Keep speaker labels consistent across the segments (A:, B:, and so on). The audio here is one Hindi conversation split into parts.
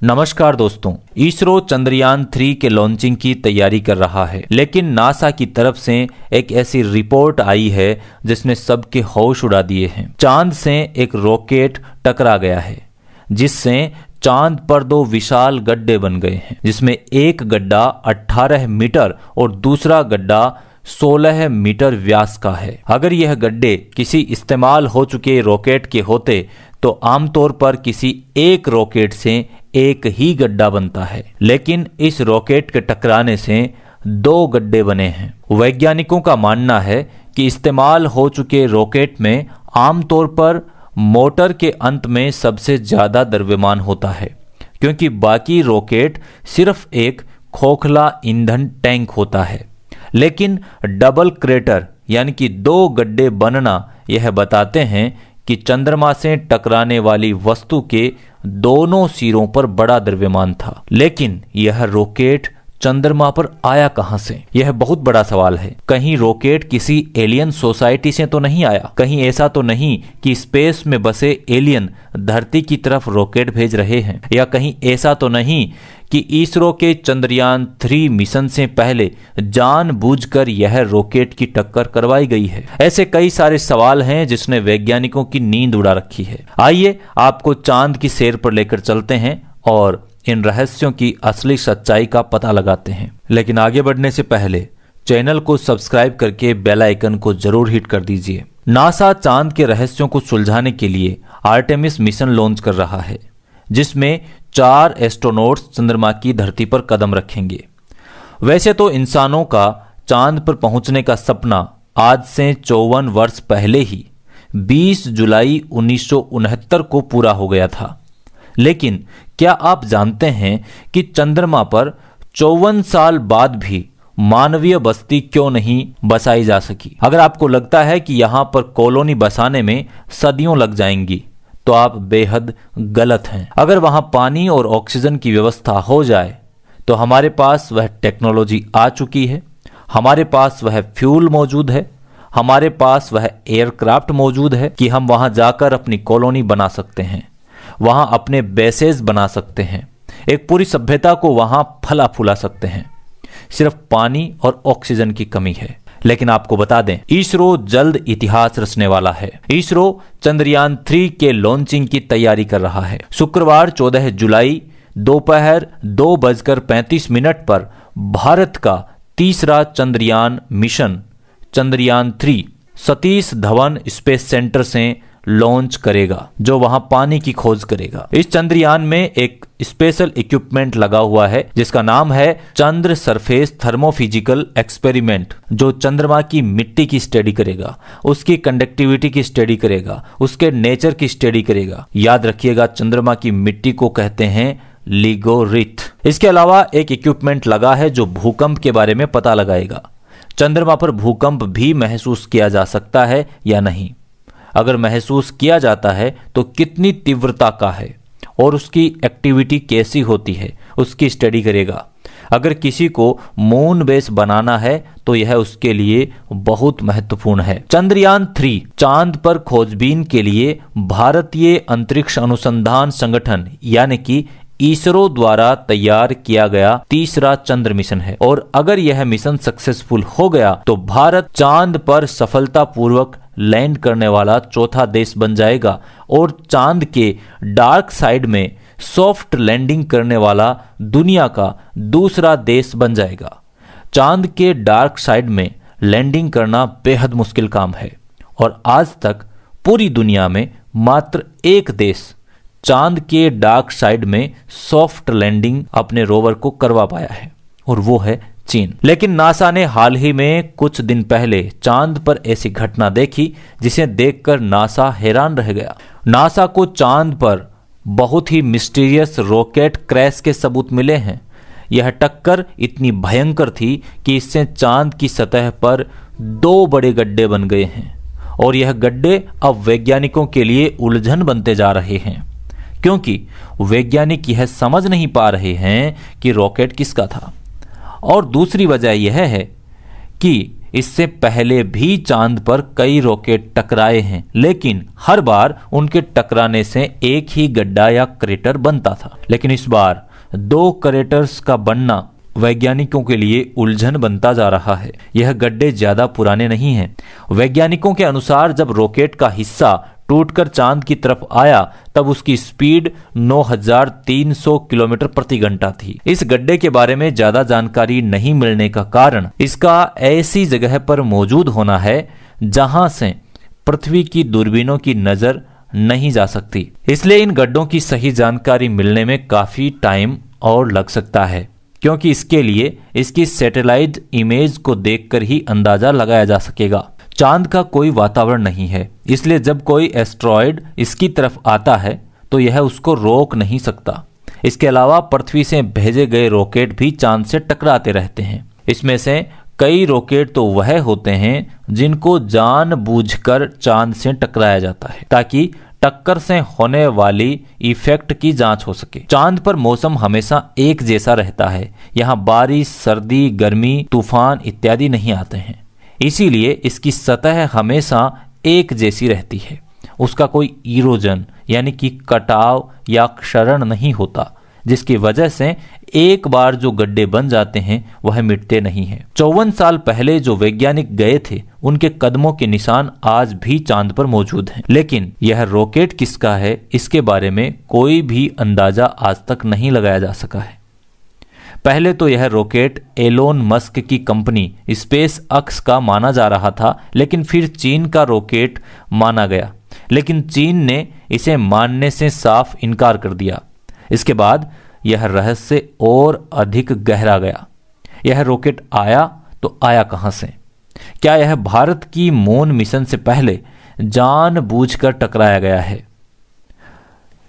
A: नमस्कार दोस्तों, इसरो चंद्रयान 3 के लॉन्चिंग की तैयारी कर रहा है, लेकिन नासा की तरफ से एक ऐसी रिपोर्ट आई है जिसने सबके होश उड़ा दिए हैं। चांद से एक रॉकेट टकरा गया है जिससे चांद पर दो विशाल गड्ढे बन गए हैं, जिसमें एक गड्ढा 18 मीटर और दूसरा गड्ढा 16 मीटर व्यास का है। अगर यह गड्ढे किसी इस्तेमाल हो चुके रॉकेट के होते तो आमतौर पर किसी एक रॉकेट से एक ही गड्ढा बनता है, लेकिन इस रॉकेट के टकराने से दो गड्ढे बने हैं। वैज्ञानिकों का मानना है कि इस्तेमाल हो चुके रॉकेट में आमतौर पर मोटर के अंत में सबसे ज्यादा द्रव्यमान होता है, क्योंकि बाकी रॉकेट सिर्फ एक खोखला ईंधन टैंक होता है। लेकिन डबल क्रेटर यानी कि दो गड्ढे बनना यह बताते हैं कि चंद्रमा से टकराने वाली वस्तु के दोनों सिरों पर बड़ा द्रव्यमान था। लेकिन यह रॉकेट चंद्रमा पर आया कहां से? यह बहुत बड़ा सवाल है। कहीं रॉकेट किसी एलियन सोसाइटी से तो नहीं आया? कहीं ऐसा तो नहीं कि स्पेस में बसे एलियन धरती की तरफ रॉकेट भेज रहे हैं? या कहीं ऐसा तो नहीं कि इसरो के चंद्रयान 3 मिशन से पहले जानबूझकर यह रॉकेट की टक्कर करवाई गई है? ऐसे कई सारे सवाल हैं जिसने वैज्ञानिकों की नींद उड़ा रखी है। आइए आपको चांद की सैर पर लेकर चलते हैं और इन रहस्यों की असली सच्चाई का पता लगाते हैं। लेकिन आगे बढ़ने से पहले चैनल को सब्सक्राइब करके बेल आइकन को जरूर हिट कर दीजिए। नासा चांद के रहस्यों को सुलझाने के लिए आर्टेमिस मिशन लॉन्च कर रहा है, जिसमें 4 एस्ट्रोनॉट्स चंद्रमा की धरती पर कदम रखेंगे। वैसे तो इंसानों का चांद पर पहुंचने का सपना आज से 54 वर्ष पहले ही 20 जुलाई 1969 को पूरा हो गया था। लेकिन क्या आप जानते हैं कि चंद्रमा पर 54 साल बाद भी मानवीय बस्ती क्यों नहीं बसाई जा सकी? अगर आपको लगता है कि यहां पर कॉलोनी बसाने में सदियों लग जाएंगी तो आप बेहद गलत हैं। अगर वहां पानी और ऑक्सीजन की व्यवस्था हो जाए तो हमारे पास वह टेक्नोलॉजी आ चुकी है, हमारे पास वह फ्यूल मौजूद है, हमारे पास वह एयरक्राफ्ट मौजूद है कि हम वहां जाकर अपनी कॉलोनी बना सकते हैं, वहां अपने बेसेस बना सकते हैं, एक पूरी सभ्यता को वहां फला फूला सकते हैं। सिर्फ पानी और ऑक्सीजन की कमी है। लेकिन आपको बता दें, इसरो जल्द इतिहास रचने वाला है। इसरो चंद्रयान 3 के लॉन्चिंग की तैयारी कर रहा है। शुक्रवार 14 जुलाई दोपहर 2:35 पर भारत का तीसरा Chandrayaan mission Chandrayaan 3 Satish Dhawan space centre से लॉन्च करेगा, जो वहां पानी की खोज करेगा। इस चंद्रयान में एक स्पेशल इक्विपमेंट लगा हुआ है जिसका नाम है चंद्र सरफेस थर्मोफिजिकल एक्सपेरिमेंट, जो चंद्रमा की मिट्टी की स्टडी करेगा, उसकी कंडक्टिविटी की स्टडी करेगा, उसके नेचर की स्टडी करेगा। याद रखिएगा, चंद्रमा की मिट्टी को कहते हैं लिगोरिथ। इसके अलावा एक इक्विपमेंट लगा है जो भूकंप के बारे में पता लगाएगा। चंद्रमा पर भूकंप भी महसूस किया जा सकता है या नहीं? अगर महसूस किया जाता है तो कितनी तीव्रता का है और उसकी एक्टिविटी कैसी होती है, उसकी स्टडी करेगा। अगर किसी को मून बेस बनाना है तो यह उसके लिए बहुत महत्वपूर्ण है। चंद्रयान 3 चांद पर खोजबीन के लिए भारतीय अंतरिक्ष अनुसंधान संगठन यानी कि इसरो द्वारा तैयार किया गया तीसरा चंद्र मिशन है। और अगर यह मिशन सक्सेसफुल हो गया तो भारत चांद पर सफलतापूर्वक लैंड करने वाला चौथा देश बन जाएगा और चांद के डार्क साइड में सॉफ्ट लैंडिंग करने वाला दुनिया का दूसरा देश बन जाएगा। चांद के डार्क साइड में लैंडिंग करना बेहद मुश्किल काम है और आज तक पूरी दुनिया में मात्र एक देश चांद के डार्क साइड में सॉफ्ट लैंडिंग अपने रोवर को करवा पाया है और वो है चीन। लेकिन नासा ने हाल ही में कुछ दिन पहले चांद पर ऐसी घटना देखी जिसे देखकर नासा हैरान रह गया। नासा को चांद पर बहुत ही मिस्टीरियस रॉकेट क्रैश के सबूत मिले हैं। यह टक्कर इतनी भयंकर थी कि इससे चांद की सतह पर 2 बड़े गड्ढे बन गए हैं और यह गड्ढे अब वैज्ञानिकों के लिए उलझन बनते जा रहे हैं, क्योंकि वैज्ञानिक यह समझ नहीं पा रहे हैं कि रॉकेट किसका था। और दूसरी वजह यह है कि इससे पहले भी चांद पर कई रॉकेट टकराए हैं, लेकिन हर बार उनके टकराने से एक ही गड्ढा या क्रेटर बनता था। लेकिन इस बार 2 क्रेटर्स का बनना वैज्ञानिकों के लिए उलझन बनता जा रहा है। यह गड्ढे ज्यादा पुराने नहीं हैं। वैज्ञानिकों के अनुसार जब रॉकेट का हिस्सा टूटकर चांद की तरफ आया तब उसकी स्पीड 9300 किलोमीटर प्रति घंटा थी। इस गड्ढे के बारे में ज्यादा जानकारी नहीं मिलने का कारण इसका ऐसी जगह पर मौजूद होना है जहां से पृथ्वी की दूरबीनों की नजर नहीं जा सकती। इसलिए इन गड्ढों की सही जानकारी मिलने में काफी टाइम और लग सकता है, क्योंकि इसके लिए इसकी सैटेलाइट इमेज को देखकर ही अंदाजा लगाया जा सकेगा। चांद का कोई वातावरण नहीं है, इसलिए जब कोई एस्ट्रॉयड इसकी तरफ आता है तो यह उसको रोक नहीं सकता। इसके अलावा पृथ्वी से भेजे गए रॉकेट भी चांद से टकराते रहते हैं। इसमें से कई रॉकेट तो वह होते हैं जिनको जानबूझकर चांद से टकराया जाता है ताकि टक्कर से होने वाली इफेक्ट की जांच हो सके। चांद पर मौसम हमेशा एक जैसा रहता है। यहाँ बारिश, सर्दी, गर्मी, तूफान इत्यादि नहीं आते हैं। इसीलिए इसकी सतह हमेशा एक जैसी रहती है। उसका कोई इरोजन यानी कि कटाव या क्षरण नहीं होता, जिसकी वजह से एक बार जो गड्ढे बन जाते हैं वह मिटते नहीं हैं। 54 साल पहले जो वैज्ञानिक गए थे उनके कदमों के निशान आज भी चांद पर मौजूद हैं। लेकिन यह रॉकेट किसका है इसके बारे में कोई भी अंदाजा आज तक नहीं लगाया जा सका है। पहले तो यह रॉकेट एलोन मस्क की कंपनी स्पेस एक्स का माना जा रहा था, लेकिन फिर चीन का रॉकेट माना गया, लेकिन चीन ने इसे मानने से साफ इनकार कर दिया। इसके बाद यह रहस्य और अधिक गहरा गया। यह रॉकेट आया तो आया कहां से? क्या यह भारत की मून मिशन से पहले जानबूझकर टकराया गया है?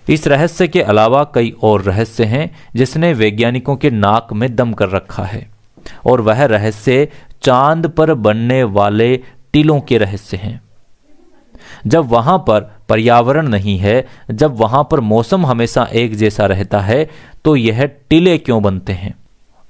A: इस रहस्य के अलावा कई और रहस्य हैं जिसने वैज्ञानिकों के नाक में दम कर रखा है, और वह रहस्य चांद पर बनने वाले टीलों के रहस्य हैं। जब वहां पर पर्यावरण नहीं है, जब वहां पर मौसम हमेशा एक जैसा रहता है, तो यह टीले क्यों बनते हैं?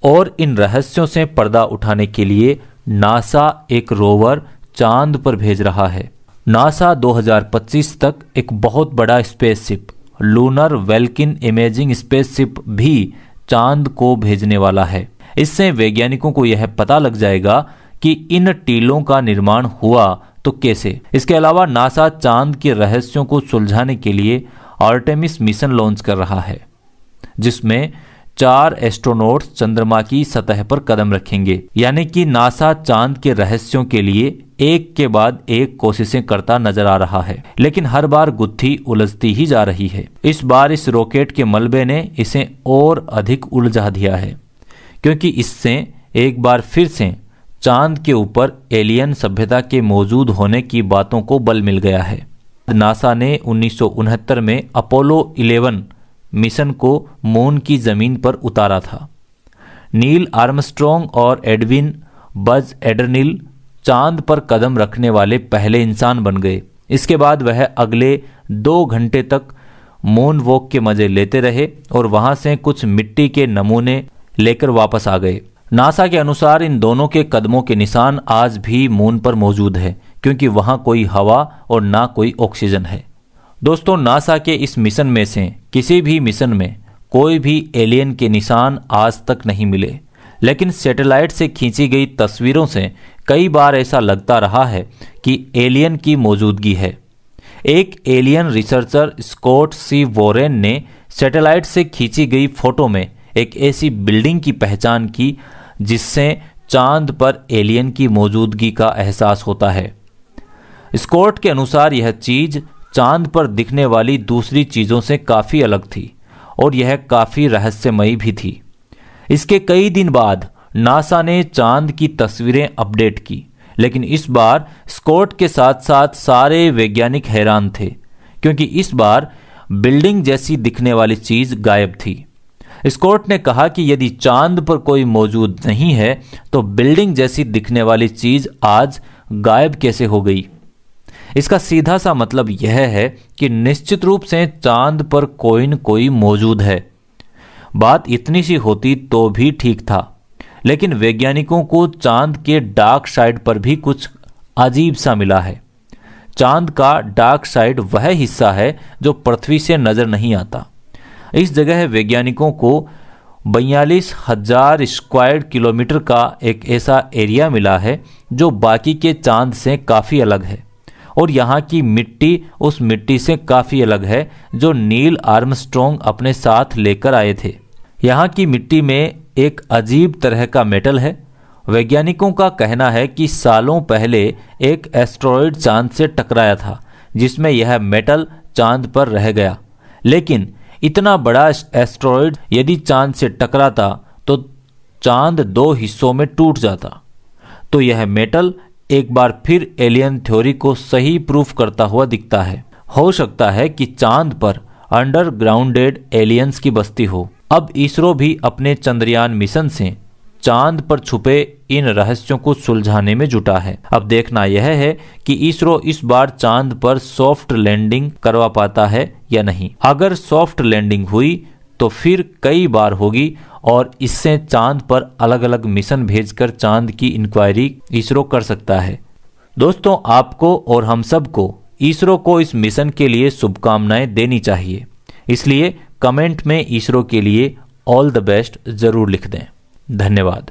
A: और इन रहस्यों से पर्दा उठाने के लिए नासा एक रोवर चांद पर भेज रहा है। नासा 2025 तक एक बहुत बड़ा spaceship lunar welkin imaging spaceship भी चांद को भेजने वाला है। इससे वैज्ञानिकों को यह पता लग जाएगा कि इन टीलों का निर्माण हुआ तो कैसे। इसके अलावा नासा चांद के रहस्यों को सुलझाने के लिए आर्टेमिस मिशन लॉन्च कर रहा है, जिसमें 4 एस्ट्रोनॉट्स चंद्रमा की सतह पर कदम रखेंगे। यानी कि नासा चांद के रहस्यों के लिए एक के बाद एक कोशिशें करता नजर आ रहा है, लेकिन हर बार गुत्थी उलझती ही जा रही है। इस बार इस रॉकेट के मलबे ने इसे और अधिक उलझा दिया है, क्योंकि इससे एक बार फिर से चांद के ऊपर एलियन सभ्यता के मौजूद होने की बातों को बल मिल गया है। नासा ने 1969 में अपोलो 11 मिशन को मून की जमीन पर उतारा था। नील आर्मस्ट्रॉन्ग और एडविन बज एडर्निल चांद पर कदम रखने वाले पहले इंसान बन गए। इसके बाद वह अगले 2 घंटे तक मून वॉक के मजे लेते रहे और वहां से कुछ मिट्टी के नमूने लेकर वापस आ गए। नासा के अनुसार इन दोनों के कदमों के निशान आज भी मून पर मौजूद है, क्योंकि वहां कोई हवा और ना कोई ऑक्सीजन है। दोस्तों, नासा के इस मिशन में से किसी भी मिशन में कोई भी एलियन के निशान आज तक नहीं मिले, लेकिन सैटेलाइट से खींची गई तस्वीरों से कई बार ऐसा लगता रहा है कि एलियन की मौजूदगी है। एक एलियन रिसर्चर स्कॉट सी वॉरेन ने सैटेलाइट से खींची गई फोटो में एक ऐसी बिल्डिंग की पहचान की जिससे चांद पर एलियन की मौजूदगी का एहसास होता है। स्कॉट के अनुसार यह चीज चांद पर दिखने वाली दूसरी चीजों से काफी अलग थी और यह काफी रहस्यमयी भी थी। इसके कई दिन बाद नासा ने चांद की तस्वीरें अपडेट की, लेकिन इस बार स्कॉट के साथ साथ सारे वैज्ञानिक हैरान थे, क्योंकि इस बार बिल्डिंग जैसी दिखने वाली चीज गायब थी। स्कॉट ने कहा कि यदि चांद पर कोई मौजूद नहीं है तो बिल्डिंग जैसी दिखने वाली चीज आज गायब कैसे हो गई। इसका सीधा सा मतलब यह है कि निश्चित रूप से चांद पर कोई न कोई मौजूद है। बात इतनी सी होती तो भी ठीक था, लेकिन वैज्ञानिकों को चांद के डार्क साइड पर भी कुछ अजीब सा मिला है। चांद का डार्क साइड वह हिस्सा है जो पृथ्वी से नजर नहीं आता। इस जगह वैज्ञानिकों को 42,000 स्क्वायर किलोमीटर का एक ऐसा एरिया मिला है जो बाकी के चांद से काफ़ी अलग है, और यहाँ की मिट्टी उस मिट्टी से काफ़ी अलग है जो नील आर्मस्ट्रॉन्ग अपने साथ लेकर आए थे। यहाँ की मिट्टी में एक अजीब तरह का मेटल है। वैज्ञानिकों का कहना है कि सालों पहले एक एस्टेरॉयड चांद से टकराया था जिसमें यह मेटल चांद पर रह गया, लेकिन इतना बड़ा एस्टेरॉयड यदि चांद से टकराता तो चांद 2 हिस्सों में टूट जाता। तो यह मेटल एक बार फिर एलियन थ्योरी को सही प्रूफ करता हुआ दिखता है। हो सकता है कि चांद पर अंडरग्राउंडेड एलियंस की बस्ती हो। अब इसरो भी अपने चंद्रयान मिशन से चांद पर छुपे इन रहस्यों को सुलझाने में जुटा है। अब देखना यह है कि इसरो इस बार चांद पर सॉफ्ट लैंडिंग करवा पाता है या नहीं। अगर सॉफ्ट लैंडिंग हुई तो फिर कई बार होगी, और इससे चांद पर अलग अलग मिशन भेजकर चांद की इंक्वायरी इसरो कर सकता है। दोस्तों, आपको और हम सबको इसरो को इस मिशन के लिए शुभकामनाएं देनी चाहिए, इसलिए कमेंट में इसरो के लिए ऑल द बेस्ट जरूर लिख दें। धन्यवाद।